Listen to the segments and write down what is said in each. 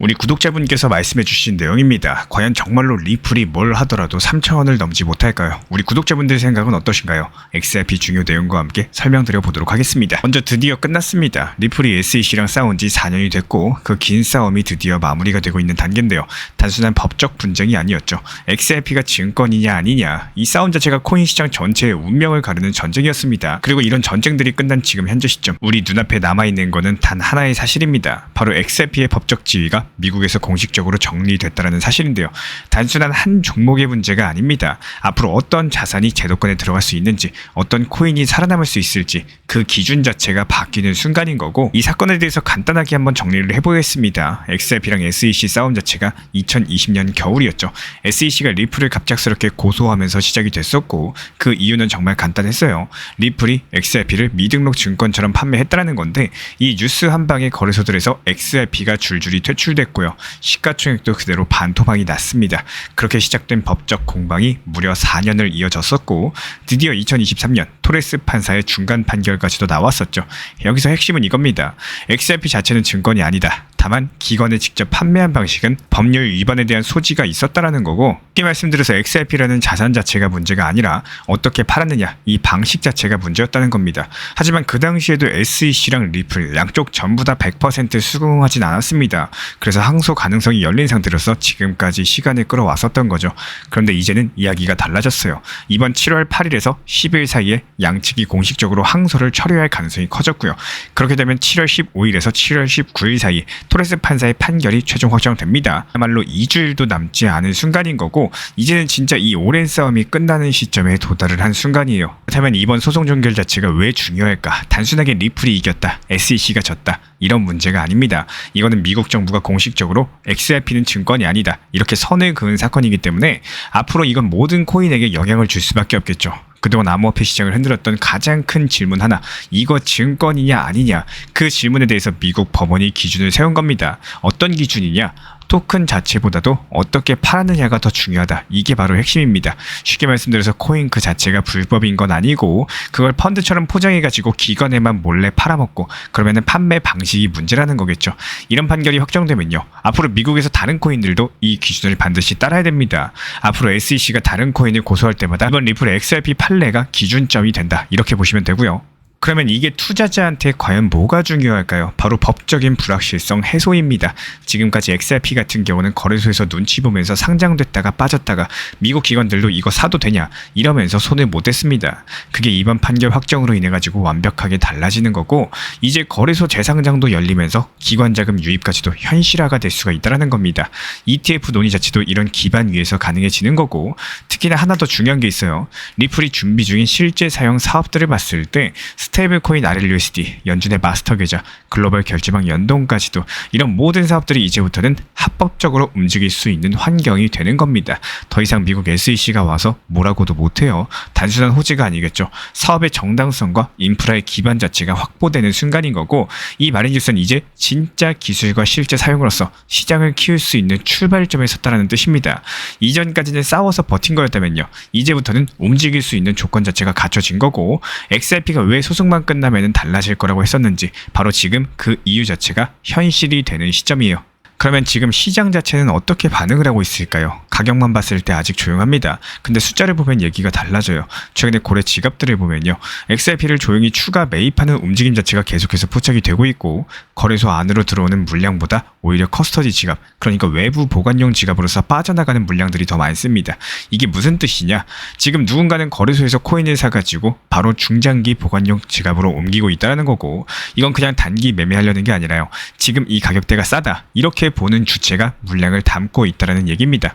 우리 구독자분께서 말씀해주신 내용입니다. 과연 정말로 리플이 뭘 하더라도 3,000원을 넘지 못할까요? 우리 구독자분들의 생각은 어떠신가요? XRP 중요 내용과 함께 설명드려 보도록 하겠습니다. 먼저 드디어 끝났습니다. 리플이 SEC랑 싸운 지 4년이 됐고 그 긴 싸움이 드디어 마무리가 되고 있는 단계인데요. 단순한 법적 분쟁이 아니었죠. XRP가 증권이냐 아니냐, 이 싸움 자체가 코인 시장 전체의 운명을 가르는 전쟁이었습니다. 그리고 이런 전쟁들이 끝난 지금 현재 시점, 우리 눈앞에 남아있는 거는 단 하나의 사실입니다. 바로 XRP의 법적 지위가 미국에서 공식적으로 정리됐다는 사실인데요. 단순한 한 종목의 문제가 아닙니다. 앞으로 어떤 자산이 제도권에 들어갈 수 있는지, 어떤 코인이 살아남을 수 있을지 그 기준 자체가 바뀌는 순간인 거고, 이 사건에 대해서 간단하게 한번 정리를 해보겠습니다. XRP랑 SEC 싸움 자체가 2020년 겨울이었죠. SEC가 리플을 갑작스럽게 고소하면서 시작이 됐었고, 그 이유는 정말 간단했어요. 리플이 XRP를 미등록 증권처럼 판매했다는 건데, 이 뉴스 한 방에 거래소들에서 XRP가 줄줄이 퇴출됐고요. 시가총액도 그대로 반토막이 났습니다. 그렇게 시작된 법적 공방이 무려 4년을 이어졌었고, 드디어 2023년 토레스 판사의 중간 판결까지도 나왔었죠. 여기서 핵심은 이겁니다. XRP 자체는 증권이 아니다. 다만 기관에 직접 판매한 방식은 법률 위반에 대한 소지가 있었다라는 거고, 쉽게 말씀드려서 XRP라는 자산 자체가 문제가 아니라 어떻게 팔았느냐, 이 방식 자체가 문제였다는 겁니다. 하지만 그 당시에도 SEC랑 리플 양쪽 전부 다 100% 수긍하진 않았습니다. 그래서 항소 가능성이 열린 상태로서 지금까지 시간을 끌어왔었던 거죠. 그런데 이제는 이야기가 달라졌어요. 이번 7월 8일에서 10일 사이에 양측이 공식적으로 항소를 처리할 가능성이 커졌고요. 그렇게 되면 7월 15일에서 7월 19일 사이 토레스 판사의 판결이 최종 확정됩니다. 그야말로 2주일도 남지 않은 순간인 거고, 이제는 진짜 이 오랜 싸움이 끝나는 시점에 도달을 한 순간이에요. 그렇다면 이번 소송 종결 자체가 왜 중요할까? 단순하게 리플이 이겼다, SEC가 졌다, 이런 문제가 아닙니다. 이거는 미국 정부가 공식적으로 XRP는 증권이 아니다, 이렇게 선을 그은 사건이기 때문에 앞으로 이건 모든 코인에게 영향을 줄 수밖에 없겠죠. 그동안 암호화폐 시장을 흔들었던 가장 큰 질문 하나, 이거 증권이냐 아니냐, 그 질문에 대해서 미국 법원이 기준을 세운 겁니다. 어떤 기준이냐? 토큰 자체보다도 어떻게 팔았느냐가 더 중요하다. 이게 바로 핵심입니다. 쉽게 말씀드려서 코인 그 자체가 불법인 건 아니고, 그걸 펀드처럼 포장해가지고 기관에만 몰래 팔아먹고, 그러면은 판매 방식이 문제라는 거겠죠. 이런 판결이 확정되면요, 앞으로 미국에서 다른 코인들도 이 기준을 반드시 따라야 됩니다. 앞으로 SEC가 다른 코인을 고소할 때마다 이번 리플의 XRP 판례가 기준점이 된다, 이렇게 보시면 되고요. 그러면 이게 투자자한테 과연 뭐가 중요할까요? 바로 법적인 불확실성 해소입니다. 지금까지 XRP 같은 경우는 거래소에서 눈치 보면서 상장됐다가 빠졌다가 미국 기관들도 이거 사도 되냐 이러면서 손을 못 댔습니다. 그게 이번 판결 확정으로 인해 가지고 완벽하게 달라지는 거고, 이제 거래소 재상장도 열리면서 기관 자금 유입까지도 현실화가 될 수가 있다는 겁니다. ETF 논의 자체도 이런 기반 위에서 가능해지는 거고, 특히나 하나 더 중요한 게 있어요. 리플이 준비 중인 실제 사용 사업들을 봤을 때 스테이블코인 RLUSD, 연준의 마스터 계좌, 글로벌 결제망 연동까지도, 이런 모든 사업들이 이제부터는 합법적으로 움직일 수 있는 환경이 되는 겁니다. 더 이상 미국 SEC가 와서 뭐라고도 못해요. 단순한 호재가 아니겠죠. 사업의 정당성과 인프라의 기반 자체가 확보되는 순간인 거고, 이 마린뉴스는 이제 진짜 기술과 실제 사용으로서 시장을 키울 수 있는 출발점에 섰다는 뜻입니다. 이전까지는 싸워서 버틴 거였다면요, 이제부터는 움직일 수 있는 조건 자체가 갖춰진 거고, XRP가 왜 소송만 끝나면 달라질 거라고 했었는지, 바로 지금 그 이유 자체가 현실이 되는 시점이에요. 그러면 지금 시장 자체는 어떻게 반응을 하고 있을까요? 가격만 봤을 때 아직 조용합니다. 근데 숫자를 보면 얘기가 달라져요. 최근에 고래 지갑들을 보면요, XRP를 조용히 추가 매입하는 움직임 자체가 계속해서 포착이 되고 있고, 거래소 안으로 들어오는 물량보다 오히려 커스터디 지갑, 그러니까 외부 보관용 지갑으로서 빠져나가는 물량들이 더 많습니다. 이게 무슨 뜻이냐? 지금 누군가는 거래소에서 코인을 사가지고 바로 중장기 보관용 지갑으로 옮기고 있다는 거고, 이건 그냥 단기 매매하려는 게 아니라요, 지금 이 가격대가 싸다, 이렇게 보는 주체가 물량을 담고 있다는 얘기입니다.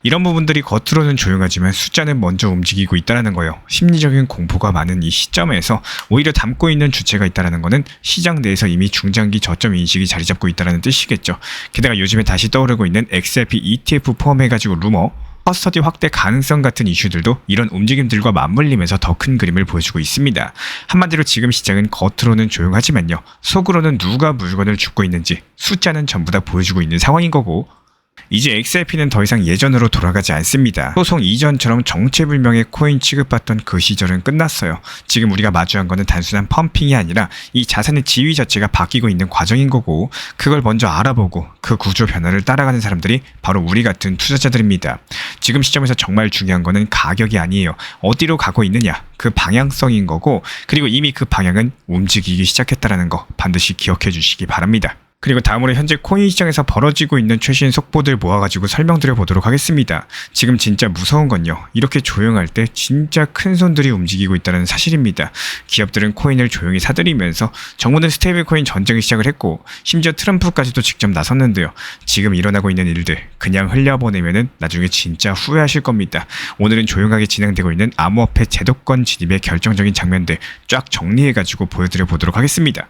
이런 부분들이 겉으로는 조용하지만 숫자는 먼저 움직이고 있다는 거예요. 심리적인 공포가 많은 이 시점에서 오히려 담고 있는 주체가 있다는 거는 시장 내에서 이미 중장기 저점 인식이 자리 잡고 있다는 뜻이겠죠. 게다가 요즘에 다시 떠오르고 있는 XRP ETF 포함해가지고 루머, 커스터디 확대 가능성 같은 이슈들도 이런 움직임들과 맞물리면서 더 큰 그림을 보여주고 있습니다. 한마디로 지금 시장은 겉으로는 조용하지만요, 속으로는 누가 물건을 줍고 있는지 숫자는 전부 다 보여주고 있는 상황인 거고, 이제 XRP는 더 이상 예전으로 돌아가지 않습니다. 소송 이전처럼 정체불명의 코인 취급받던 그 시절은 끝났어요. 지금 우리가 마주한 거는 단순한 펌핑이 아니라 이 자산의 지위 자체가 바뀌고 있는 과정인 거고, 그걸 먼저 알아보고 그 구조 변화를 따라가는 사람들이 바로 우리 같은 투자자들입니다. 지금 시점에서 정말 중요한 거는 가격이 아니에요. 어디로 가고 있느냐, 그 방향성인 거고, 그리고 이미 그 방향은 움직이기 시작했다는 거 반드시 기억해 주시기 바랍니다. 그리고 다음으로 현재 코인 시장에서 벌어지고 있는 최신 속보들 모아가지고 설명드려 보도록 하겠습니다. 지금 진짜 무서운 건요, 이렇게 조용할 때 진짜 큰 손들이 움직이고 있다는 사실입니다. 기업들은 코인을 조용히 사들이면서 정부는 스테이블 코인 전쟁을 시작을 했고, 심지어 트럼프까지도 직접 나섰는데요. 지금 일어나고 있는 일들 그냥 흘려보내면은 나중에 진짜 후회하실 겁니다. 오늘은 조용하게 진행되고 있는 암호화폐 제도권 진입의 결정적인 장면들 쫙 정리해가지고 보여드려 보도록 하겠습니다.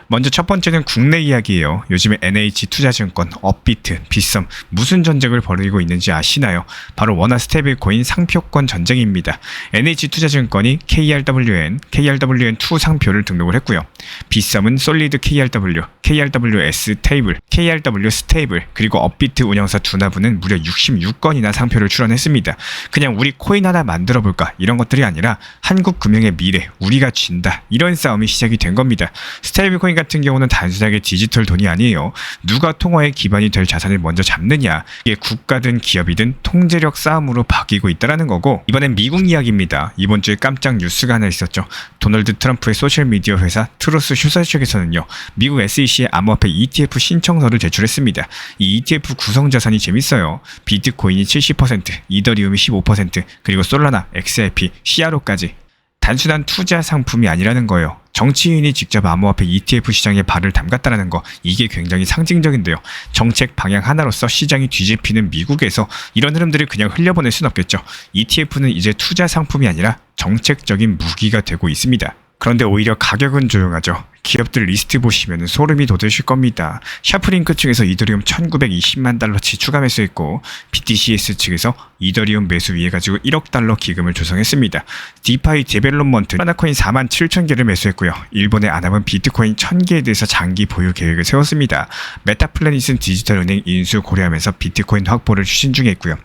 먼저 첫 번째는 국내 이야기예요. 요즘에 NH투자증권, 업비트, 빗썸 무슨 전쟁을 벌이고 있는지 아시나요? 바로 원화 스테이블 코인 상표권 전쟁입니다. NH투자증권이 KRWN2 상표를 등록을 했고요. 빗썸은 솔리드 KRW, KRWS 테이블, KRW 스테이블, 그리고 업비트 운영사 두나부는 무려 66건이나 상표를 출원했습니다. 그냥 우리 코인 하나 만들어 볼까 이런 것들이 아니라 한국 금융의 미래, 우리가 쥔다, 이런 싸움이 시작이 된 겁니다. 스테이블 코인 같은 경우는 단순하게 디지털 돈이 아니에요. 누가 통화의 기반이 될 자산을 먼저 잡느냐, 이게 국가든 기업이든 통제력 싸움으로 바뀌고 있다는 거고, 이번엔 미국 이야기입니다. 이번 주에 깜짝 뉴스가 하나 있었죠. 도널드 트럼프의 소셜미디어 회사 트루스 소셜 측에서는요, 미국 SEC에 암호화폐 ETF 신청서를 제출했습니다. 이 ETF 구성 자산이 재밌어요. 비트코인이 70%, 이더리움이 15%, 그리고 솔라나, XRP, CRO까지. 단순한 투자 상품이 아니라는 거예요. 정치인이 직접 암호화폐 ETF 시장에 발을 담갔다는 거, 이게 굉장히 상징적인데요. 정책 방향 하나로서 시장이 뒤집히는 미국에서 이런 흐름들을 그냥 흘려보낼 순 없겠죠. ETF는 이제 투자 상품이 아니라 정책적인 무기가 되고 있습니다. 그런데 오히려 가격은 조용하죠. 기업들 리스트 보시면 소름이 돋으실 겁니다. 샤프링크 측에서 이더리움 1920만 달러치 추가 매수했고, BTCS 측에서 이더리움 매수 위해 가지고 1억 달러 기금을 조성했습니다. 디파이 데벨롭먼트 하나코인 4만 7천 개를 매수했고요. 일본의 아남은 비트코인 1000개에 대해서 장기 보유 계획을 세웠습니다. 메타플래닛은 디지털은행 인수 고려하면서 비트코인 확보를 추진 중에 있고요.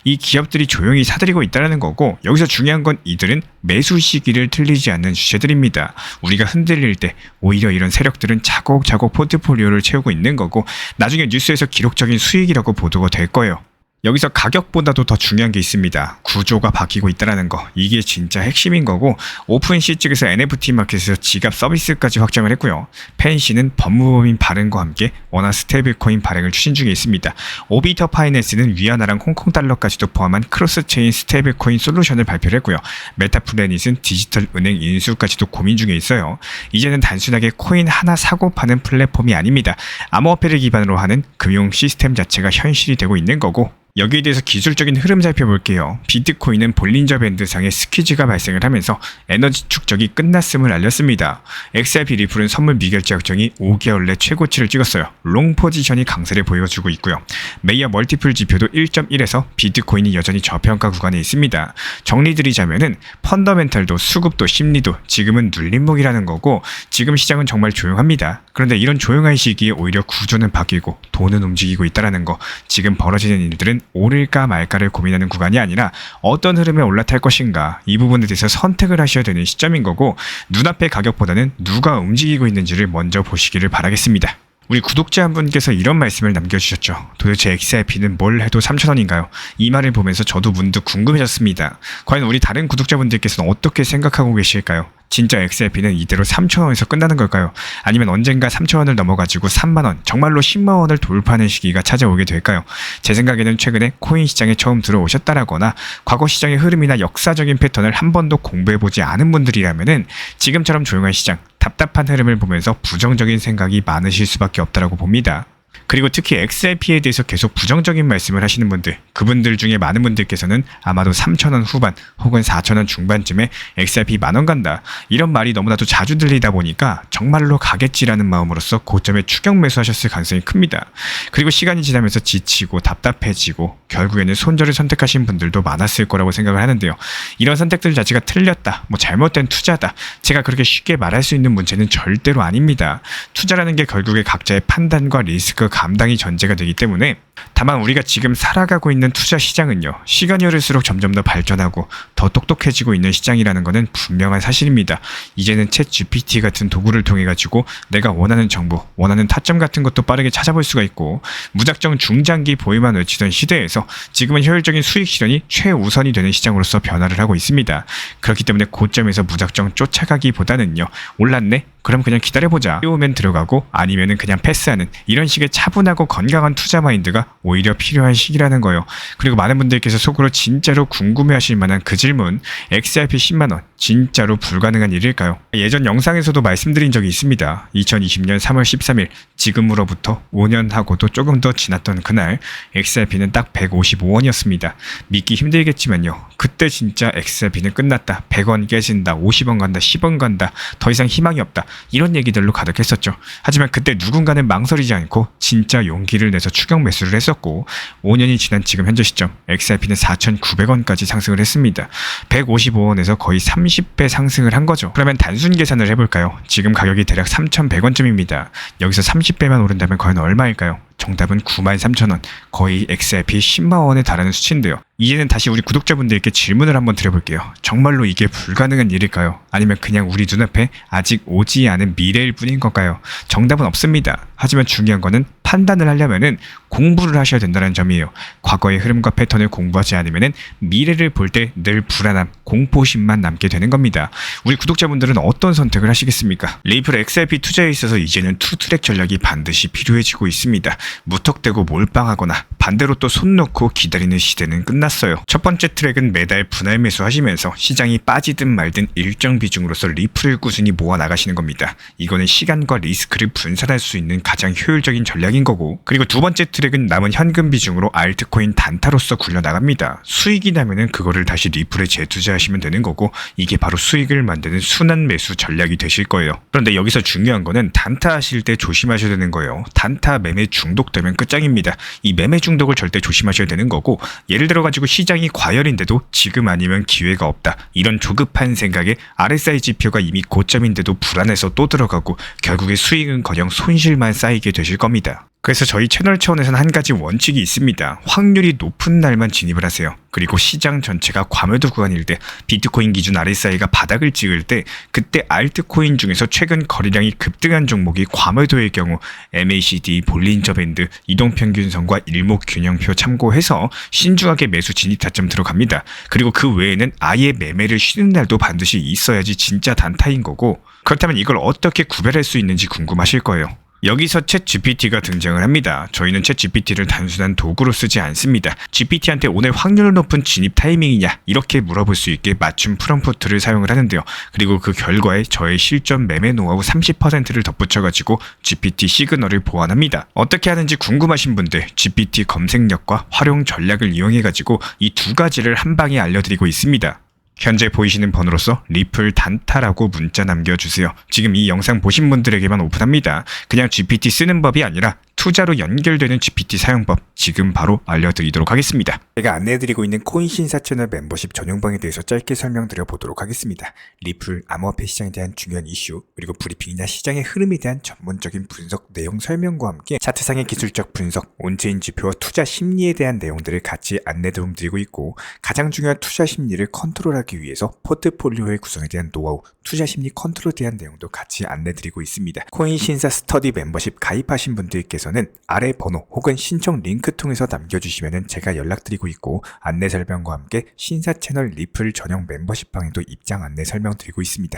이 기업들이 조용히 사들이고 있다는 거고, 여기서 중요한 건 이들은 매수 시기를 틀리지 않는 주체들입니다. 우리가 흔들릴 때 오히려 이런 세력들은 차곡차곡 포트폴리오를 채우고 있는 거고, 나중에 뉴스에서 기록적인 수익이라고 보도가 될 거예요. 여기서 가격보다도 더 중요한 게 있습니다. 구조가 바뀌고 있다는 거, 이게 진짜 핵심인 거고, 오픈시 측에서 NFT 마켓에서 지갑 서비스까지 확장을 했고요. 펜시는 법무법인 발행과 함께 원화 스테이블코인 발행을 추진 중에 있습니다. 오비터 파이낸스는 위안화랑 홍콩 달러까지도 포함한 크로스체인 스테이블코인 솔루션을 발표를 했고요. 메타플래닛은 디지털 은행 인수까지도 고민 중에 있어요. 이제는 단순하게 코인 하나 사고 파는 플랫폼이 아닙니다. 암호화폐를 기반으로 하는 금융 시스템 자체가 현실이 되고 있는 거고, 여기에 대해서 기술적인 흐름 살펴볼게요. 비트코인은 볼린저 밴드상의 스퀴즈가 발생을 하면서 에너지 축적이 끝났음을 알렸습니다. XRP 리플은 선물 미결제 약정이 5개월 내 최고치를 찍었어요. 롱 포지션이 강세를 보여주고 있고요. 메이어 멀티플 지표도 1.1에서 비트코인이 여전히 저평가 구간에 있습니다. 정리드리자면은 펀더멘탈도 수급도 심리도 지금은 눌림목이라는 거고, 지금 시장은 정말 조용합니다. 그런데 이런 조용한 시기에 오히려 구조는 바뀌고 돈은 움직이고 있다는 거, 지금 벌어지는 일들은 오를까 말까를 고민하는 구간이 아니라 어떤 흐름에 올라탈 것인가, 이 부분에 대해서 선택을 하셔야 되는 시점인 거고, 눈앞의 가격보다는 누가 움직이고 있는지를 먼저 보시기를 바라겠습니다. 우리 구독자 한 분께서 이런 말씀을 남겨주셨죠. 도대체 XRP는 뭘 해도 3,000원인가요? 이 말을 보면서 저도 문득 궁금해졌습니다. 과연 우리 다른 구독자분들께서는 어떻게 생각하고 계실까요? 진짜 XRP는 이대로 3,000원에서 끝나는 걸까요? 아니면 언젠가 3,000원을 넘어가지고 3만원, 정말로 10만원을 돌파하는 시기가 찾아오게 될까요? 제 생각에는 최근에 코인 시장에 처음 들어오셨다라거나 과거 시장의 흐름이나 역사적인 패턴을 한 번도 공부해보지 않은 분들이라면은 지금처럼 조용한 시장, 답답한 흐름을 보면서 부정적인 생각이 많으실 수밖에 없다라고 봅니다. 그리고 특히 XRP에 대해서 계속 부정적인 말씀을 하시는 분들, 그분들 중에 많은 분들께서는 아마도 3,000원 후반 혹은 4,000원 중반쯤에 XRP 만원 간다, 이런 말이 너무나도 자주 들리다 보니까 정말로 가겠지라는 마음으로써 고점에 추격 매수하셨을 가능성이 큽니다. 그리고 시간이 지나면서 지치고 답답해지고 결국에는 손절을 선택하신 분들도 많았을 거라고 생각을 하는데요. 이런 선택들 자체가 틀렸다, 잘못된 투자다, 제가 그렇게 쉽게 말할 수 있는 문제는 절대로 아닙니다. 투자라는 게 결국에 각자의 판단과 리스크 감당이 전제가 되기 때문에 다만 우리가 지금 살아가고 있는 투자 시장은요, 시간이 흐를수록 점점 더 발전하고 더 똑똑해지고 있는 시장이라는 것은 분명한 사실입니다. 이제는 챗 GPT 같은 도구를 통해 가지고 내가 원하는 정보, 원하는 타점 같은 것도 빠르게 찾아볼 수가 있고, 무작정 중장기 보유만 외치던 시대에서 지금은 효율적인 수익 실현이 최우선이 되는 시장으로서 변화를 하고 있습니다. 그렇기 때문에 고점에서 무작정 쫓아가기보다는요, 올랐네? 그럼 그냥 기다려보자. 뛰어오면 들어가고 아니면은 그냥 패스하는 이런 식의 차분하고 건강한 투자 마인드가 오히려 필요한 시기라는 거예요. 그리고 많은 분들께서 속으로 진짜로 궁금해하실 만한 그 질문, XRP 10만원 진짜로 불가능한 일일까요? 예전 영상에서도 말씀드린 적이 있습니다. 2020년 3월 13일 지금으로부터 5년하고도 조금 더 지났던 그날 XRP는 딱 155원이었습니다. 믿기 힘들겠지만요, 그때 진짜 XRP는 끝났다, 100원 깨진다, 50원 간다, 10원 간다, 더 이상 희망이 없다, 이런 얘기들로 가득했었죠. 하지만 그때 누군가는 망설이지 않고 진짜 용기를 내서 추격 매수를 했었고, 5년이 지난 지금 현재 시점 XRP는 4,900원까지 상승을 했습니다. 155원에서 거의 30배 상승을 한 거죠. 그러면 단순 계산을 해볼까요? 지금 가격이 대략 3,100원쯤입니다. 여기서 30배만 오른다면 과연 얼마일까요? 정답은 93,000원, 거의 XRP 10만원에 달하는 수치인데요. 이제는 다시 우리 구독자분들께 질문을 한번 드려볼게요. 정말로 이게 불가능한 일일까요? 아니면 그냥 우리 눈앞에 아직 오지 않은 미래일 뿐인 걸까요? 정답은 없습니다. 하지만 중요한 거는 판단을 하려면은 공부를 하셔야 된다는 점이에요. 과거의 흐름과 패턴을 공부하지 않으면은 미래를 볼 때 늘 불안함, 공포심만 남게 되는 겁니다. 우리 구독자분들은 어떤 선택을 하시겠습니까? 리플 XRP 투자에 있어서 이제는 투트랙 전략이 반드시 필요해지고 있습니다. 무턱대고 몰빵하거나 반대로 또 손 놓고 기다리는 시대는 끝났어요. 첫 번째 트랙은 매달 분할 매수하시면서 시장이 빠지든 말든 일정 비중으로서 리플을 꾸준히 모아 나가시는 겁니다. 이거는 시간과 리스크를 분산할 수 있는 가장 효율적인 전략인 거고, 그리고 두 번째 트랙은 남은 현금 비중으로 알트코인 단타로서 굴려나갑니다. 수익이 나면은 그거를 다시 리플에 재투자하시면 되는 거고, 이게 바로 수익을 만드는 순환 매수 전략이 되실 거예요. 그런데 여기서 중요한 거는 단타 하실 때 조심하셔야 되는 거예요. 단타 매매 중독되면 끝장입니다. 이 매매 중독을 절대 조심하셔야 되는 거고, 예를 들어 가지고 시장이 과열인데도 지금 아니면 기회가 없다, 이런 조급한 생각에 RSI 지표가 이미 고점인데도 불안해서 또 들어가고 결국에 수익은커녕 손실만 쌓이게 되실 겁니다. 그래서 저희 채널 차원에서는 한 가지 원칙이 있습니다. 확률이 높은 날만 진입을 하세요. 그리고 시장 전체가 과매도 구간일 때, 비트코인 기준 RSI가 바닥을 찍을 때, 그때 알트코인 중에서 최근 거래량이 급등한 종목이 과매도의 경우 MACD, 볼린저 밴드, 이동평균선과 일목균형표 참고해서 신중하게 매수 진입 타점 들어갑니다. 그리고 그 외에는 아예 매매를 쉬는 날도 반드시 있어야지 진짜 단타인 거고, 그렇다면 이걸 어떻게 구별할 수 있는지 궁금하실 거예요. 여기서 챗 GPT가 등장을 합니다. 저희는 챗 GPT를 단순한 도구로 쓰지 않습니다. GPT한테 오늘 확률 높은 진입 타이밍이냐, 이렇게 물어볼 수 있게 맞춤 프롬프트를 사용을 하는데요. 그리고 그 결과에 저의 실전 매매 노하우 30%를 덧붙여가지고 GPT 시그널을 보완합니다. 어떻게 하는지 궁금하신 분들, GPT 검색력과 활용 전략을 이용해가지고 이 두 가지를 한 방에 알려드리고 있습니다. 현재 보이시는 번호로서 리플 단타라고 문자 남겨주세요. 지금 이 영상 보신 분들에게만 오픈합니다. 그냥 GPT 쓰는 법이 아니라 투자로 연결되는 GPT 사용법 지금 바로 알려드리도록 하겠습니다. 제가 안내해드리고 있는 코인 신사 채널 멤버십 전용방에 대해서 짧게 설명드려 보도록 하겠습니다. 리플, 암호화폐 시장에 대한 중요한 이슈, 그리고 브리핑이나 시장의 흐름에 대한 전문적인 분석 내용 설명과 함께 차트상의 기술적 분석, 온체인 지표와 투자 심리에 대한 내용들을 같이 안내 도움드리고 있고, 가장 중요한 투자 심리를 컨트롤하기 위해서 포트폴리오의 구성에 대한 노하우, 투자 심리 컨트롤에 대한 내용도 같이 안내드리고 있습니다. 코인 신사 스터디 멤버십 가입하신 분들께서는 아래 번호 혹은 신청 링크 통해서 남겨주시면 제가 연락드리고 있고, 안내 설명과 함께 신사 채널 리플 전용 멤버십 방에도 입장 안내 설명드리고 있습니다.